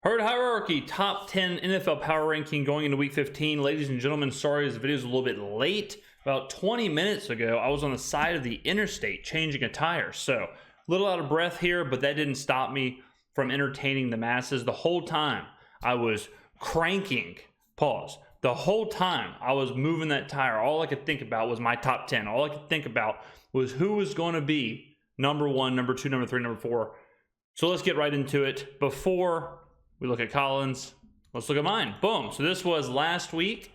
Herd Hierarchy, top 10 NFL power ranking going into week 15. Ladies and gentlemen, sorry this video is a little bit late. About 20 minutes ago, I was on the side of the interstate changing a tire. So a little out of breath here, but that didn't stop me from entertaining the masses. The whole time I was cranking, pause. The whole time I was moving that tire, all I could think about was my top 10. All I could think about was who was going to be number 1, number 2, number 3, number 4. So let's get right into it. Before we look at Colin's, let's look at mine. Boom. So this was last week.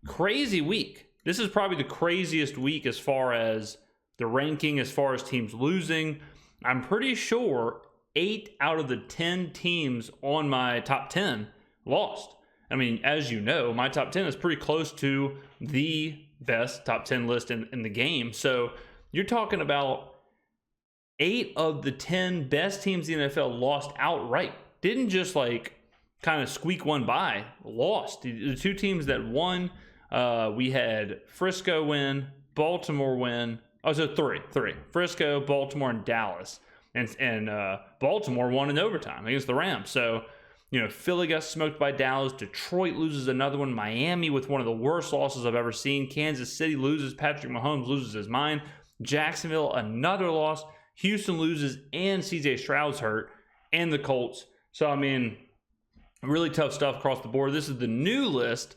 Crazy week. This is probably the craziest week as far as the ranking, as far as teams losing. I'm pretty sure 8 out of the 10 teams on my top 10 lost. I mean, as you know, my top 10 is pretty close to the best top 10 list in the game. So you're talking about 8 of the 10 best teams in the NFL lost outright. Didn't just like kind of squeak one by, lost. The 2 teams that won, we had Frisco win, Baltimore win. Oh, so three. Frisco, Baltimore, and Dallas. And Baltimore won in overtime against the Rams. So, you know, Philly got smoked by Dallas. Detroit loses another one. Miami with one of the worst losses I've ever seen. Kansas City loses. Patrick Mahomes loses his mind. Jacksonville, another loss. Houston loses, and CJ Stroud's hurt, and the Colts. So, I mean, really tough stuff across the board. This is the new list.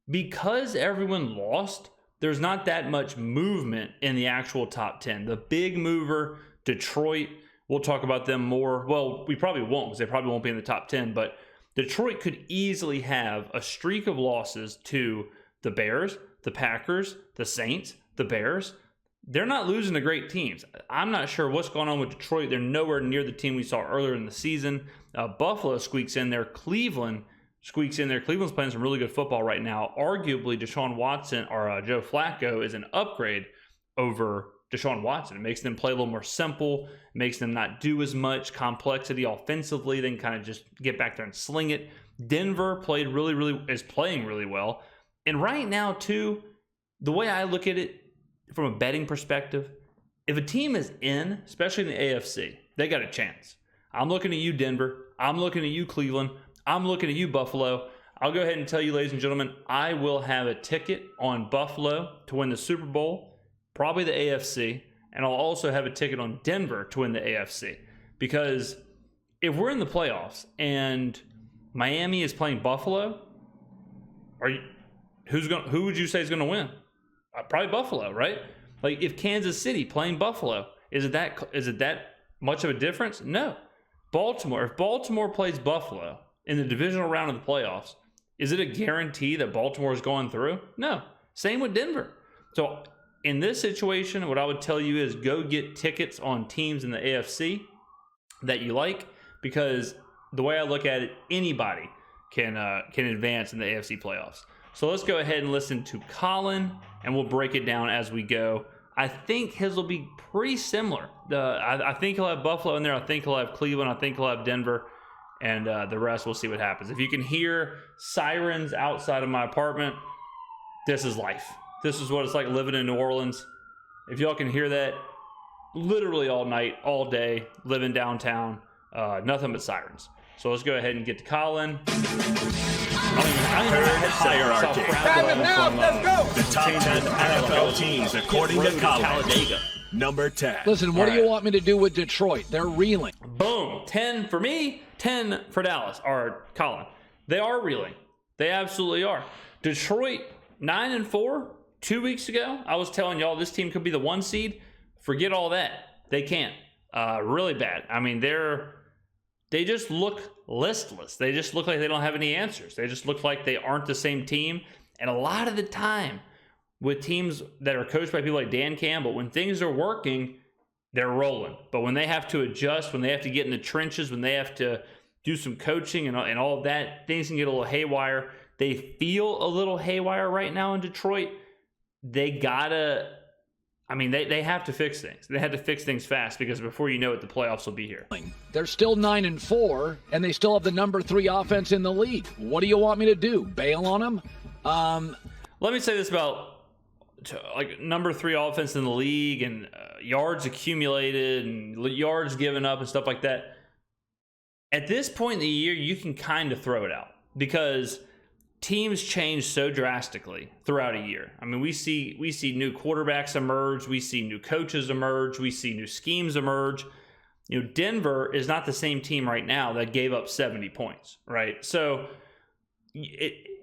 Because everyone lost, there's not that much movement in the actual top 10. The big mover, Detroit, we'll talk about them more. Well, we probably won't because they probably won't be in the top 10. But Detroit could easily have a streak of losses to the Bears, the Packers, the Saints, the Bears. They're not losing to great teams. I'm not sure what's going on with Detroit. They're nowhere near the team we saw earlier in the season. Buffalo squeaks in there. Cleveland squeaks in there. Cleveland's playing some really good football right now. Arguably, Deshaun Watson or Joe Flacco is an upgrade over Deshaun Watson. It makes them play a little more simple. It makes them not do as much complexity offensively. They can kind of just get back there and sling it. Denver is playing really well. And right now, too, the way I look at it from a betting perspective, if a team is in, especially in the AFC, they got a chance. I'm looking at you, Denver. I'm looking at you, Cleveland. I'm looking at you, Buffalo. I'll go ahead and tell you, ladies and gentlemen, I will have a ticket on Buffalo to win the Super Bowl, probably the AFC, and I'll also have a ticket on Denver to win the AFC. Because if we're in the playoffs and Miami is playing Buffalo, who would you say is going to win? Probably Buffalo, right? Like if Kansas City playing Buffalo, is it that much of a difference? No. Baltimore, if Baltimore plays Buffalo in the divisional round of the playoffs, is it a guarantee that Baltimore is going through? No. Same with Denver. So in this situation, what I would tell you is go get tickets on teams in the AFC that you like, because the way I look at it, anybody can advance in the AFC playoffs. So let's go ahead and listen to Colin, and we'll break it down as we go. I think his will be pretty similar. I think he'll have Buffalo in there. I think he'll have Cleveland. I think he'll have Denver. And the rest, we'll see what happens. If you can hear sirens outside of my apartment, this is life. This is what it's like living in New Orleans. If y'all can hear that, literally all night, all day, living downtown, nothing but sirens. So let's go ahead and get to Colin. Hierarchy. Let's go. The top 10 NFL teams according to Colin. Number 10. Listen, what do you want me to do with Detroit? They're reeling. Boom. 10 for me, 10 for Dallas, or Colin. They are reeling. They absolutely are. Detroit, 9-4, 2 weeks ago. I was telling y'all this team could be the 1 seed. Forget all that. They can't. Really bad. I mean, they just look listless. They just look like they don't have any answers. They just look like they aren't the same team. And a lot of the time with teams that are coached by people like Dan Campbell, when things are working, they're rolling. But when they have to adjust, when they have to get in the trenches, when they have to do some coaching and all of that, things can get a little haywire. They feel a little haywire right now in Detroit. They have to fix things. They had to fix things fast, because before you know it, the playoffs will be here. They're still 9-4, and they still have the number 3 offense in the league. What do you want me to do? Bail on them? Let me say this about like number 3 offense in the league and yards accumulated and yards given up and stuff like that. At this point in the year, you can kind of throw it out because teams change so drastically throughout a year. I mean, we see new quarterbacks emerge, we see new coaches emerge, we see new schemes emerge. You know, Denver is not the same team right now that gave up 70 points, right? So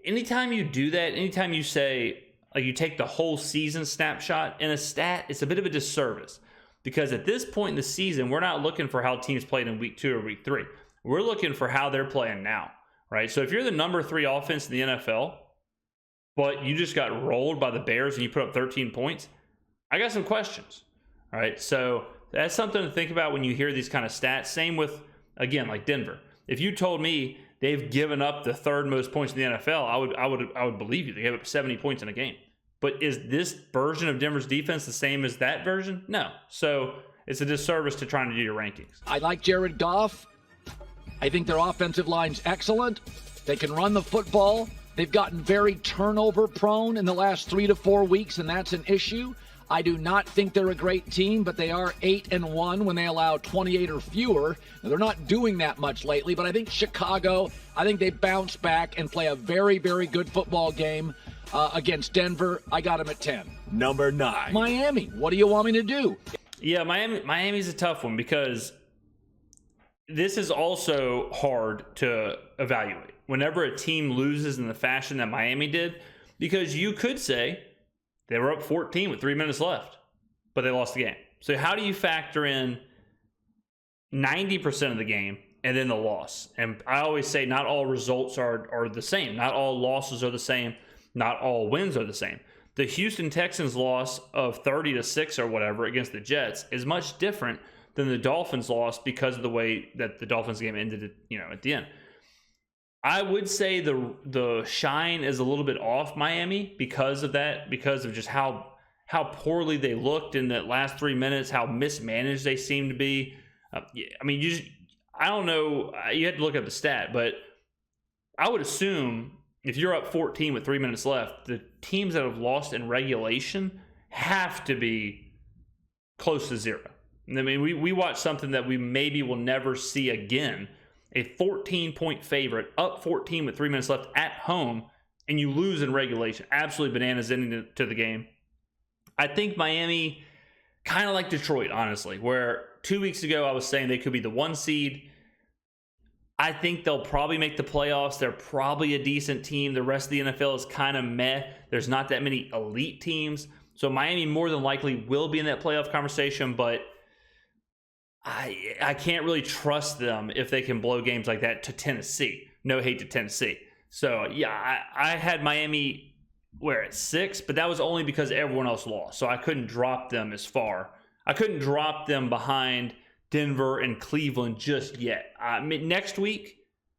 anytime you do that, anytime you say, like, you take the whole season snapshot in a stat, it's a bit of a disservice because at this point in the season, we're not looking for how teams played in week 2 or week 3. We're looking for how they're playing now, right? So if you're the number 3 offense in the NFL, but you just got rolled by the Bears and you put up 13 points, I got some questions, all right? So that's something to think about when you hear these kind of stats. Same with, again, like Denver. If you told me they've given up the 3rd most points in the NFL, I would believe you. They gave up 70 points in a game. But is this version of Denver's defense the same as that version? No. So it's a disservice to trying to do your rankings. I like Jared Goff. I think their offensive line's excellent. They can run the football. They've gotten very turnover prone in the last 3 to 4 weeks, and that's an issue. I do not think they're a great team, but they are 8-1 when they allow 28 or fewer. Now, they're not doing that much lately, but I think Chicago, I think they bounce back and play a very, very good football game against Denver. I got them at 10. Number 9. Miami, what do you want me to do? Yeah, Miami's a tough one because this is also hard to evaluate whenever a team loses in the fashion that Miami did, because you could say they were up 14 with 3 minutes left, but they lost the game. So how do you factor in 90% of the game and then the loss? And I always say not all results are the same. Not all losses are the same. Not all wins are the same. The Houston Texans loss of 30-6 or whatever against the Jets is much different than the Dolphins loss because of the way that the Dolphins game ended, at the end. I would say the shine is a little bit off Miami because of that, because of just how poorly they looked in that last 3 minutes, how mismanaged they seemed to be. I don't know. You had to look at the stat, but I would assume if you're up 14 with 3 minutes left, the teams that have lost in regulation have to be close to 0. I mean, we watched something that we maybe will never see again. A 14-point favorite, up 14 with 3 minutes left at home, and you lose in regulation. Absolutely bananas ending to the game. I think Miami, kind of like Detroit, honestly, where 2 weeks ago I was saying they could be the 1 seed. I think they'll probably make the playoffs. They're probably a decent team. The rest of the NFL is kind of meh. There's not that many elite teams. So Miami more than likely will be in that playoff conversation, but I can't really trust them if they can blow games like that to Tennessee. No hate to Tennessee. So, yeah, I had Miami at 6, but that was only because everyone else lost. So I couldn't drop them as far. I couldn't drop them behind Denver and Cleveland just yet. Next week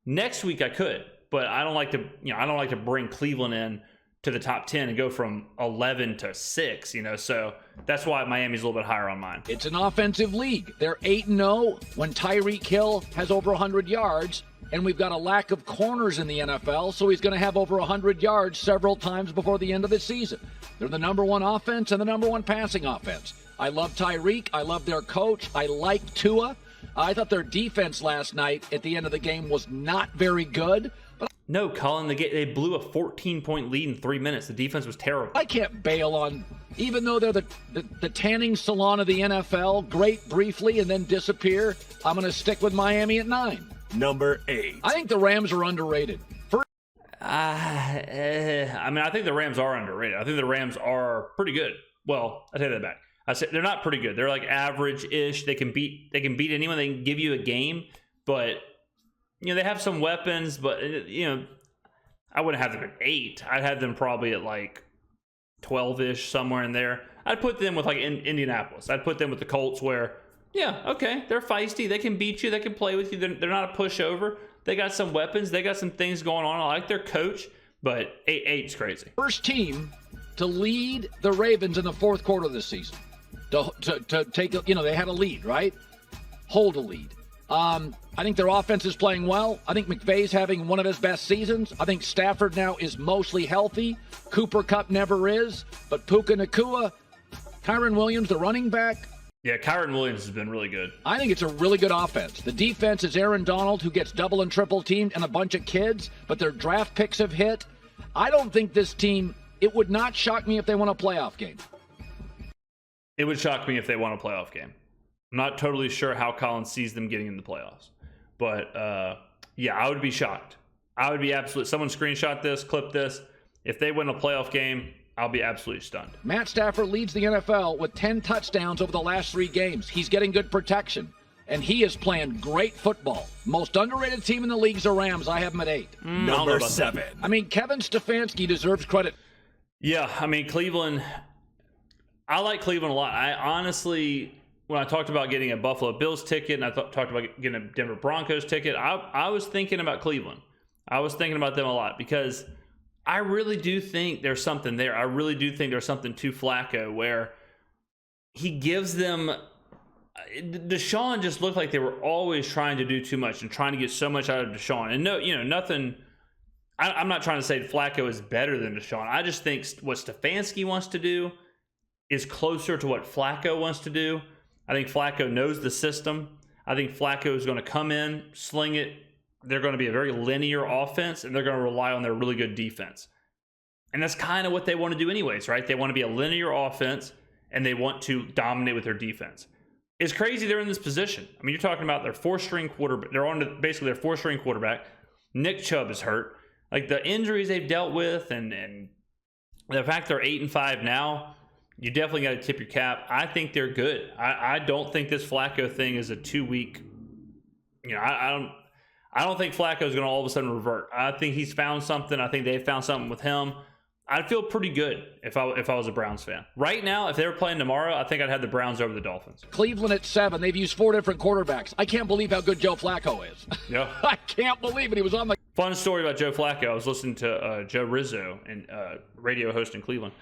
I could, but I don't like to bring Cleveland in to the top 10 and go from 11 to 6, so that's why Miami's a little bit higher on mine. It's an offensive league. They're 8-0 when Tyreek Hill has over 100 yards, and we've got a lack of corners in the NFL, so he's going to have over 100 yards several times before the end of the season. They're the number 1 offense and the number 1 passing offense. I love Tyreek. I love their coach. I like Tua. I thought their defense last night at the end of the game was not very good. But no, Colin, they blew a 14-point lead in 3 minutes. The defense was terrible. I can't bail on, even though they're the tanning salon of the NFL, great briefly and then disappear, I'm going to stick with Miami at 9. Number 8. I think the Rams are underrated. I think the Rams are underrated. I think the Rams are pretty good. Well, I take that back. I said they're not pretty good. They're like average-ish. They can beat anyone. They can give you a game, but they have some weapons. But I wouldn't have them at 8. I'd have them probably at like 12-ish, somewhere in there. I'd put them with like Indianapolis. I'd put them with the Colts, where they're feisty. They can beat you. They can play with you. They're not a pushover. They got some weapons. They got some things going on. I like their coach, but 8's crazy. First team to lead the Ravens in the fourth quarter of this season. To take, they had a lead, right? Hold a lead. I think their offense is playing well. I think McVay's having one of his best seasons. I think Stafford now is mostly healthy. Cooper Kupp never is. But Puka Nacua, Kyron Williams, the running back. Yeah, Kyron Williams has been really good. I think it's a really good offense. The defense is Aaron Donald, who gets double and triple teamed, and a bunch of kids, but their draft picks have hit. I don't think this team, it would not shock me if they won a playoff game. It would shock me if they won a playoff game. I'm not totally sure how Colin sees them getting in the playoffs. But, yeah, I would be shocked. I would be absolutely... Someone screenshot this, clip this. If they win a playoff game, I'll be absolutely stunned. Matt Stafford leads the NFL with 10 touchdowns over the last 3 games. He's getting good protection, and he is playing great football. Most underrated team in the league is the Rams. I have them at 8. Number 7. I mean, Kevin Stefanski deserves credit. Yeah, I mean, Cleveland... I like Cleveland a lot. I honestly... When I talked about getting a Buffalo Bills ticket and I talked about getting a Denver Broncos ticket, I was thinking about Cleveland. I was thinking about them a lot because I really do think there's something there. I really do think there's something to Flacco where he gives them... Deshaun just looked like they were always trying to do too much and trying to get so much out of Deshaun. And no, nothing... I'm not trying to say Flacco is better than Deshaun. I just think what Stefanski wants to do is closer to what Flacco wants to do. I think Flacco knows the system. I think Flacco is going to come in, sling it. They're going to be a very linear offense, and they're going to rely on their really good defense. And that's kind of what they want to do anyways, right? They want to be a linear offense, and they want to dominate with their defense. It's crazy they're in this position. I mean, you're talking about their 4th-string quarterback. They're on basically their 4th-string quarterback. Nick Chubb is hurt. Like, the injuries they've dealt with and the fact they're 8-5 now, you definitely got to tip your cap. I think they're good. I don't think this Flacco thing is a 2-week. I don't think Flacco is going to all of a sudden revert. I think he's found something. I think they've found something with him. I'd feel pretty good if I was a Browns fan. Right now, if they were playing tomorrow, I think I'd have the Browns over the Dolphins. Cleveland at 7. They've used 4 different quarterbacks. I can't believe how good Joe Flacco is. Yeah. I can't believe it. He was on the... Fun story about Joe Flacco. I was listening to Joe Rizzo, and radio host in Cleveland.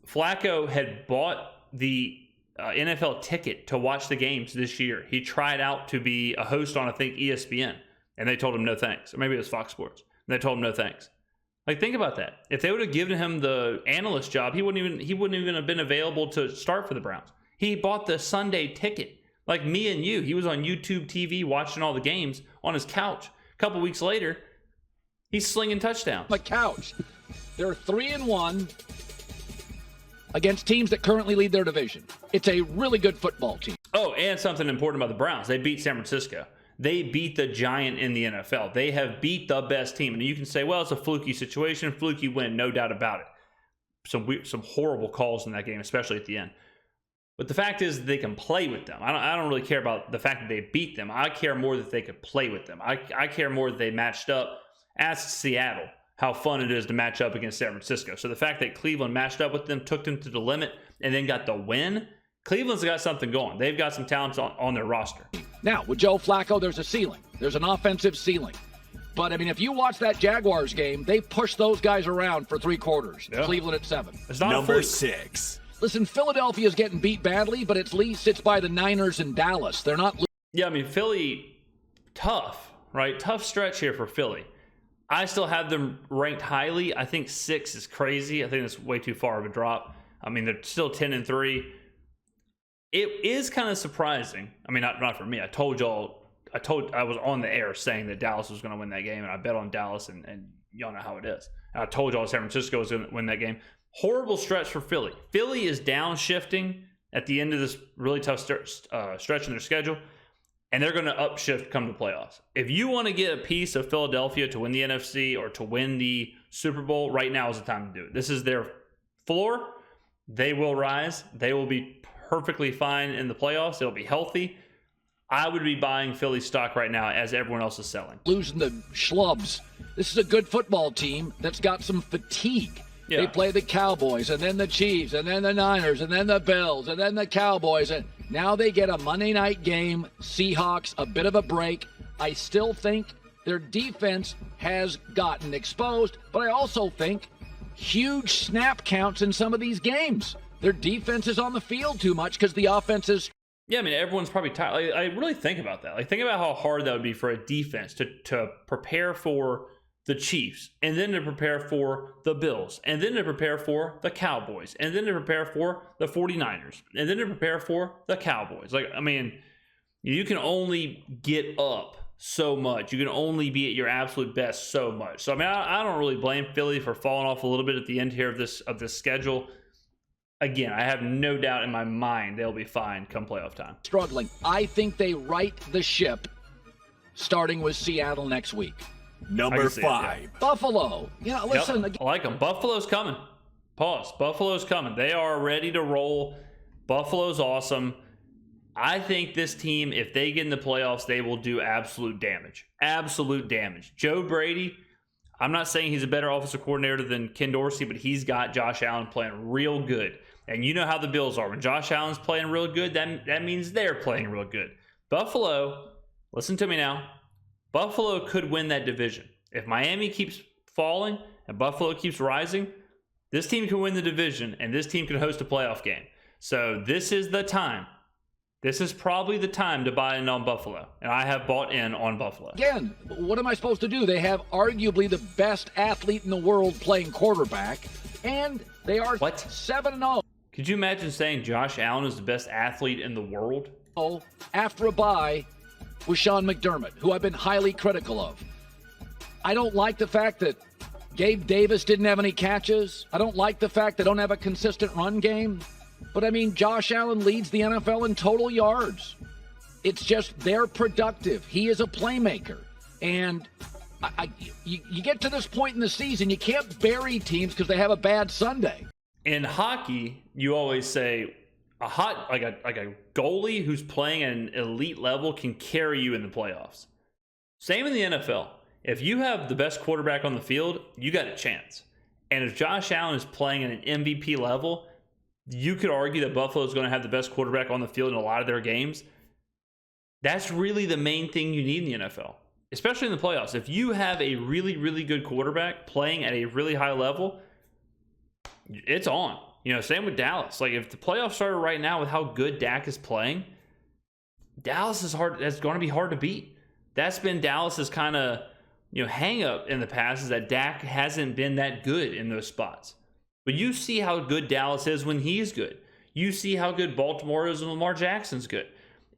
Flacco had bought the NFL ticket to watch the games this year. He tried out to be a host on, I think, ESPN, and they told him no thanks. Or maybe it was Fox Sports. And they told him no thanks. Like, think about that. If they would have given him the analyst job, he wouldn't even have been available to start for the Browns. He bought the Sunday ticket. Like me and you. He was on YouTube TV watching all the games on his couch. A couple weeks later, he's slinging touchdowns. The couch. They're 3-1 against teams that currently lead their division. It's a really good football team. Oh, and something important about the Browns. They beat San Francisco. They beat the giant in the NFL. They have beat the best team. And you can say, well, it's a fluky situation, fluky win, no doubt about it. Some horrible calls in that game, especially at the end. But the fact is they can play with them. I don't really care about the fact that they beat them. I care more that they could play with them. I care more that they matched up. Ask Seattle how fun it is to match up against San Francisco. So the fact that Cleveland matched up with them, took them to the limit, and then got the win, Cleveland's got something going. They've got some talents on their roster. Now, with Joe Flacco, there's a ceiling. There's an offensive ceiling. But, I mean, if you watch that Jaguars game, they pushed those guys around for 3 quarters. Yeah. Cleveland at 7. It's not Number 6. Listen, Philadelphia's getting beat badly, but at least it's by the Niners and Dallas. They're not... Yeah, I mean, Philly, tough, right? Tough stretch here for Philly. I still have them ranked highly. I think 6 is crazy. I think that's way too far of a drop. I mean, they're still 10-3. It is kind of surprising. I mean, not for me. I was on the air saying that Dallas was going to win that game, and I bet on Dallas, and y'all know how it is. And I told y'all San Francisco was going to win that game. Horrible stretch for Philly. Philly is downshifting at the end of this really tough stretch in their schedule, and they're going to upshift come to playoffs. If you want to get a piece of Philadelphia to win the NFC or to win the Super Bowl, right now is the time to do it. This is their floor. They will rise. They will be perfectly fine in the playoffs. They'll be healthy. I would be buying Philly stock right now as everyone else is selling. Losing the schlubs. This is a good football team that's got some fatigue. Yeah. They play the Cowboys, and then the Chiefs, and then the Niners, and then the Bills, and then the Cowboys. And now they get a Monday night game, Seahawks, a bit of a break. I still think their defense has gotten exposed, but I also think huge snap counts in some of these games. Their defense is on the field too much because the offense is... Yeah, I mean, everyone's probably tired. Like, I really think about that. Like, think about how hard that would be for a defense to prepare for the Chiefs, and then to prepare for the Bills, and then to prepare for the Cowboys, and then to prepare for the 49ers, and then to prepare for the Cowboys. Like, I mean, you can only get up so much. You can only be at your absolute best so much. So, I mean, I don't really blame Philly for falling off a little bit at the end here of this schedule. Again, I have no doubt in my mind they'll be fine come playoff time. Struggling. I think they right the ship starting with Seattle next week. Number 5. Yeah. Buffalo. Yeah, listen. Yep, I like them. Buffalo's coming. Pause. Buffalo's coming. They are ready to roll. Buffalo's awesome. I think this team, if they get in the playoffs, they will do absolute damage. Absolute damage. Joe Brady, I'm not saying he's a better offensive coordinator than Ken Dorsey, but he's got Josh Allen playing real good. And you know how the Bills are. When Josh Allen's playing real good, that means they're playing real good. Buffalo, listen to me now. Buffalo could win that division. If Miami keeps falling and Buffalo keeps rising, this team can win the division and this team can host a playoff game. So this is the time. This is probably the time to buy in on Buffalo. And I have bought in on Buffalo. Again, what am I supposed to do? They have arguably the best athlete in the world playing quarterback, and they are 7-0. Could you imagine saying Josh Allen is the best athlete in the world? After a bye with Sean McDermott, who I've been highly critical of. I don't like the fact that Gabe Davis didn't have any catches. I don't like the fact they don't have a consistent run game. But, I mean, Josh Allen leads the NFL in total yards. It's just they're productive. He is a playmaker. And you get to this point in the season, you can't bury teams because they have a bad Sunday. In hockey, you always say a goalie who's playing at an elite level can carry you in the playoffs. Same in the NFL. If you have the best quarterback on the field, you got a chance. And if Josh Allen is playing at an MVP level, you could argue that Buffalo is going to have the best quarterback on the field in a lot of their games. That's really the main thing you need in the NFL, especially in the playoffs. If you have a really, really good quarterback playing at a really high level, it's on. Same with Dallas. Like, if the playoffs started right now with how good Dak is playing, Dallas is hard. That's going to be hard to beat. That's been Dallas's kind of, hang up in the past, is that Dak hasn't been that good in those spots. But you see how good Dallas is when he's good. You see how good Baltimore is when Lamar Jackson's good.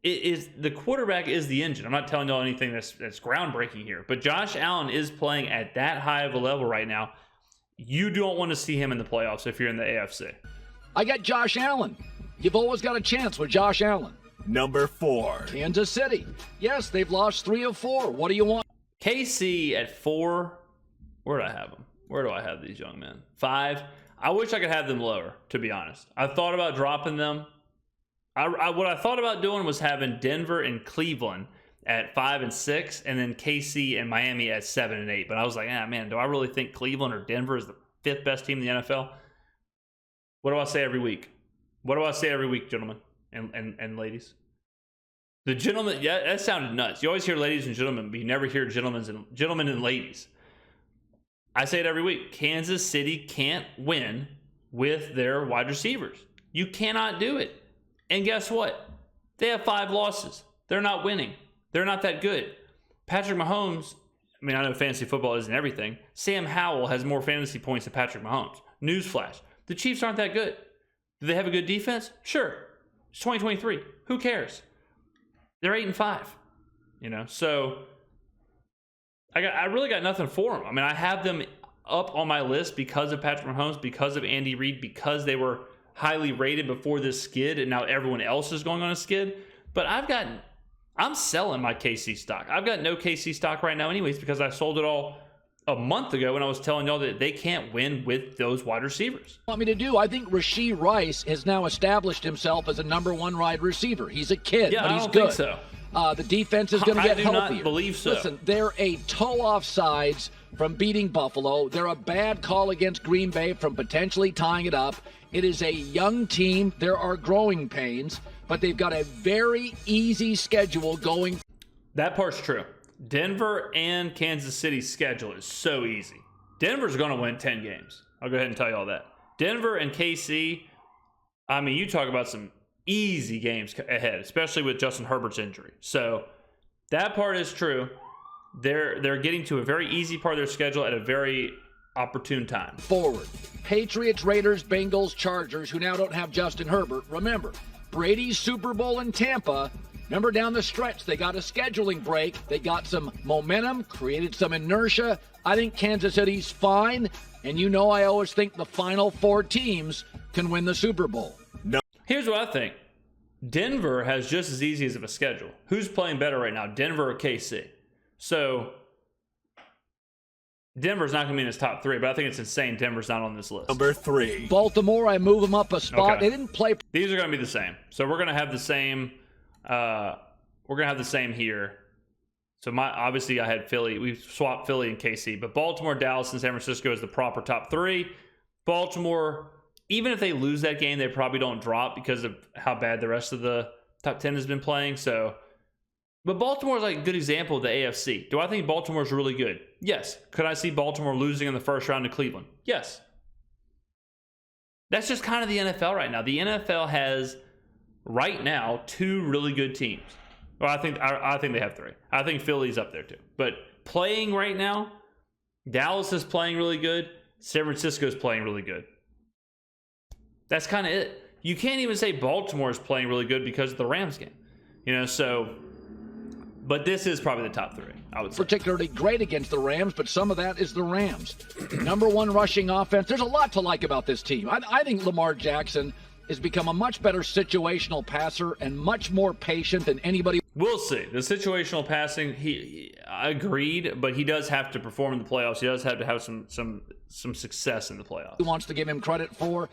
The quarterback is the engine. I'm not telling y'all anything that's groundbreaking here. But Josh Allen is playing at that high of a level right now. You don't want to see him in the playoffs if you're in the AFC. I got Josh Allen. You've always got a chance with Josh Allen. Number 4. Kansas City. Yes, they've lost 3 of 4. What do you want? KC at 4. Where do I have them? Where do I have these young men? 5. I wish I could have them lower, to be honest. I thought about dropping them. What I thought about doing was having Denver and Cleveland at 5 and 6, and then KC and Miami at 7 and 8. But I was like, man, do I really think Cleveland or Denver is the 5th best team in the NFL? What do I say every week? What do I say every week, gentlemen and ladies? The gentlemen, yeah, that sounded nuts. You always hear ladies and gentlemen, but you never hear gentlemen and ladies. I say it every week. Kansas City can't win with their wide receivers. You cannot do it. And guess what? They have 5 losses. They're not winning. They're not that good. Patrick Mahomes, I know fantasy football isn't everything. Sam Howell has more fantasy points than Patrick Mahomes. Newsflash. The Chiefs aren't that good. Do they have a good defense? Sure. It's 2023. Who cares? They're 8 and 5. So I really got nothing for them. I have them up on my list because of Patrick Mahomes, because of Andy Reid, because they were highly rated before this skid, and now everyone else is going on a skid. But I'm selling my KC stock. I've got no KC stock right now anyways because I sold it all a month ago when I was telling y'all that they can't win with those wide receivers. What want me to do? I think Rashee Rice has now established himself as a number 1 wide receiver. He's a kid, but he's good. Think so. The defense is going to get healthier. I do not believe so. Listen, they're a toe offsides from beating Buffalo. They're a bad call against Green Bay from potentially tying it up. It is a young team. There are growing pains, but they've got a very easy schedule going. That part's true. Denver and Kansas City's schedule is so easy. Denver's going to win 10 games. I'll go ahead and tell you all that. Denver and KC, you talk about some easy games ahead, especially with Justin Herbert's injury. So that part is true. they're getting to a very easy part of their schedule at a very opportune time. Forward. Patriots, Raiders, Bengals, Chargers, who now don't have Justin Herbert. Remember, Brady's Super Bowl in Tampa. Remember down the stretch, they got a scheduling break. They got some momentum, created some inertia. I think Kansas City's fine. And you know I always think the final 4 teams can win the Super Bowl. No. Here's what I think. Denver has just as easy as of a schedule. Who's playing better right now, Denver or KC? So Denver's not going to be in his top 3, but I think it's insane Denver's not on this list. Number 3. Baltimore, I move them up a spot. Okay. They didn't play. These are going to be the same. So we're going to have the same. We're going to have the same here. So obviously I had Philly. We swapped Philly and KC, but Baltimore, Dallas, and San Francisco is the proper top 3. Baltimore, even if they lose that game, they probably don't drop because of how bad the rest of the top 10 has been playing. So, but Baltimore is like a good example of the AFC. Do I think Baltimore is really good? Yes. Could I see Baltimore losing in the first round to Cleveland? Yes. That's just kind of the NFL right now. The NFL has right now 2 really good teams. Well, I think they have 3. I think Philly's up there too. But playing right now, Dallas is playing really good. San Francisco is playing really good. That's kind of it. You can't even say Baltimore is playing really good because of the Rams game. So, but this is probably the top 3, I would say. Particularly great against the Rams, but some of that is the Rams. Number 1 rushing offense. There's a lot to like about this team. I think Lamar Jackson has become a much better situational passer and much more patient than anybody. We'll see. The situational passing, he agreed, but he does have to perform in the playoffs. He does have to have some success in the playoffs. He wants to give him credit for.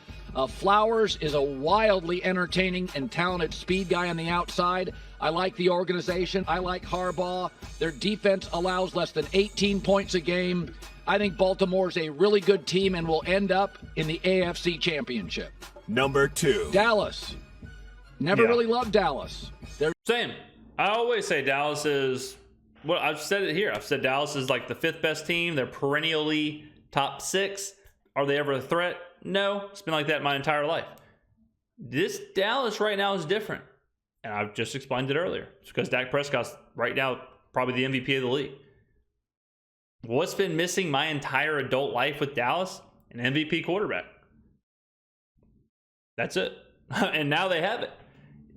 Flowers is a wildly entertaining and talented speed guy on the outside. I like the organization. I like Harbaugh. Their defense allows less than 18 points a game. I think Baltimore's a really good team and will end up in the AFC Championship. Number 2. Dallas. Never really loved Dallas. Same. I always say Dallas is, well, I've said it here. I've said Dallas is like the 5th best team. They're perennially top 6. Are they ever a threat? No. It's been like that my entire life. This Dallas right now is different. And I've just explained it earlier. It's because Dak Prescott's right now probably the MVP of the league. What's been missing my entire adult life with Dallas? An MVP quarterback. That's it. And now they have it.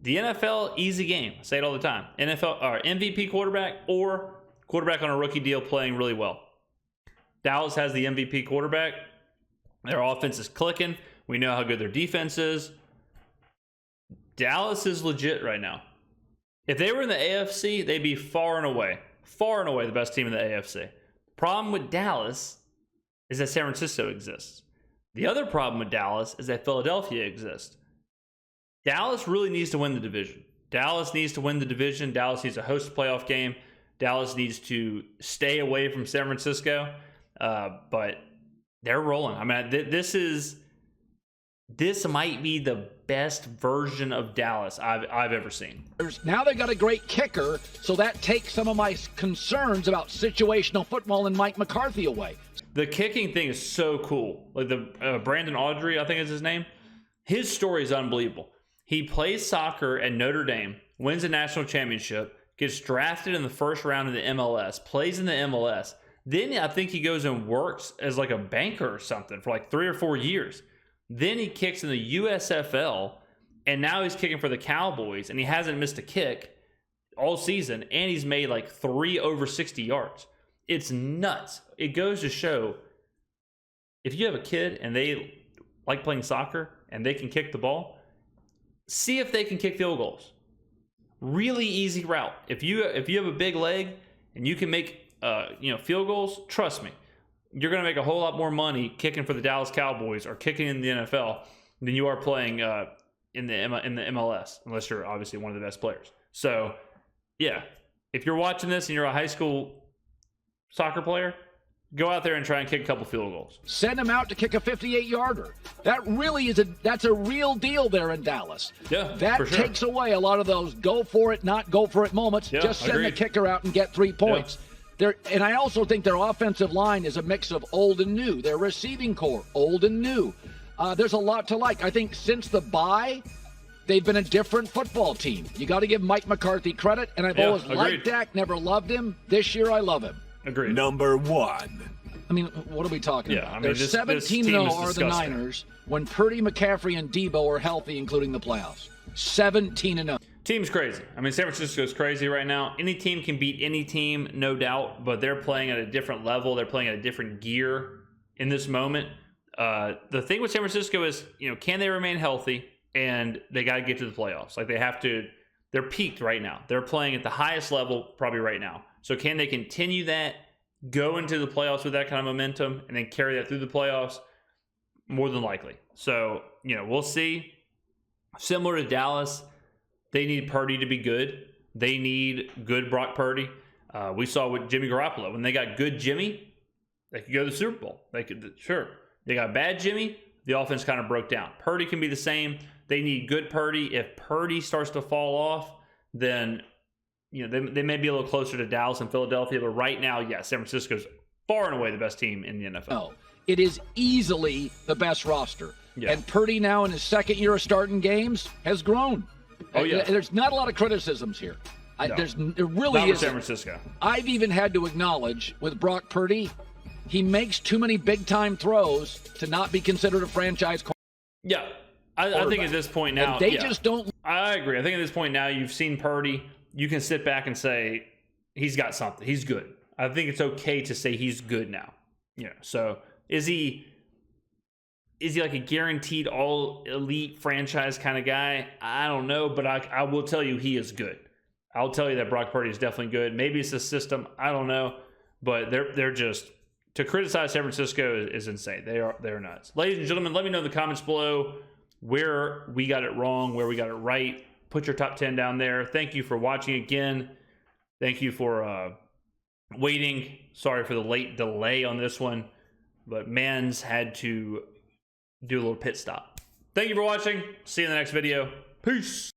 The NFL, easy game. I say it all the time. NFL or MVP quarterback or quarterback on a rookie deal playing really well. Dallas has the MVP quarterback. Their offense is clicking. We know how good their defense is. Dallas is legit right now. If they were in the AFC, they'd be far and away the best team in the AFC. Problem with Dallas is that San Francisco exists. The other problem with Dallas is that Philadelphia exists. Dallas really needs to win the division. Dallas needs to win the division. Dallas needs to host a playoff game. Dallas needs to stay away from San Francisco. But they're rolling. I mean, this might be the best version of Dallas I've ever seen. Now they got a great kicker, so that takes some of my concerns about situational football and Mike McCarthy away. The kicking thing is so cool. Like the Brandon Audrey, I think is his name. His story is unbelievable. He plays soccer at Notre Dame, wins a national championship, gets drafted in the first round of the MLS, plays in the MLS. Then I think he goes and works as like a banker or something for like 3 or 4 years. Then he kicks in the USFL, and now he's kicking for the Cowboys, and he hasn't missed a kick all season, and he's made like 3 over 60 yards. It's nuts. It goes to show, if you have a kid and they like playing soccer and they can kick the ball, see if they can kick field goals. Really easy route. If you have a big leg and you can make field goals, trust me, you're going to make a whole lot more money kicking for the Dallas Cowboys or kicking in the NFL than you are playing in the MLS, unless you're obviously one of the best players. So, yeah, if you're watching this and you're a high school soccer player, go out there and try and kick a couple field goals. Send him out to kick a 58-yarder. That really that's a real deal there in Dallas. Yeah, that for sure. takes away a lot of those go for it, not go for it moments. Yeah, just send agreed. the kicker out and get 3 points. Yeah. And I also think their offensive line is a mix of old and new. Their receiving core, old and new. There's a lot to like. I think since the bye, they've been a different football team. You got to give Mike McCarthy credit, and I've always liked Dak, never loved him. This year, I love him. Agreed. Number 1. I mean, what are we talking about? I mean, They're this 17-0 are the Niners when Purdy, McCaffrey, and Debo are healthy, including the playoffs. 17-0. Team's crazy. I mean, San Francisco's crazy right now. Any team can beat any team, no doubt, but they're playing at a different level. They're playing at a different gear in this moment. The thing with San Francisco is, can they remain healthy? And they got to get to the playoffs. Like, they have to. They're peaked right now. They're playing at the highest level probably right now. So can they continue that, go into the playoffs with that kind of momentum, and then carry that through the playoffs? More than likely. So, we'll see. Similar to Dallas, they need Purdy to be good. They need good Brock Purdy. We saw with Jimmy Garoppolo. When they got good Jimmy, they could go to the Super Bowl. They could, sure. They got bad Jimmy, the offense kind of broke down. Purdy can be the same. They need good Purdy. If Purdy starts to fall off, then they may be a little closer to Dallas and Philadelphia. But right now, San Francisco's far and away the best team in the NFL. No, it is easily the best roster. Yeah. And Purdy now in his second year of starting games has grown. Oh, yeah. There's not a lot of criticisms here. No. There really Not isn't. San Francisco. I've even had to acknowledge with Brock Purdy, he makes too many big-time throws to not be considered a franchise quarterback. Yeah. I think at this point now, and they just don't. I agree. I think at this point now, you've seen Purdy. You can sit back and say he's got something. He's good. I think it's okay to say he's good now. So is he like a guaranteed all elite franchise kind of guy? I don't know, but I will tell you he is good. I'll tell you that Brock Purdy is definitely good. Maybe it's the system. I don't know, but they're just, to criticize San Francisco is insane. They're nuts. Ladies and gentlemen, let me know in the comments below where we got it wrong, where we got it right. Put your top 10 down there. Thank you for watching again. Thank you for waiting. Sorry for the late delay on this one, but Mans had to do a little pit stop. Thank you for watching. See you in the next video. Peace.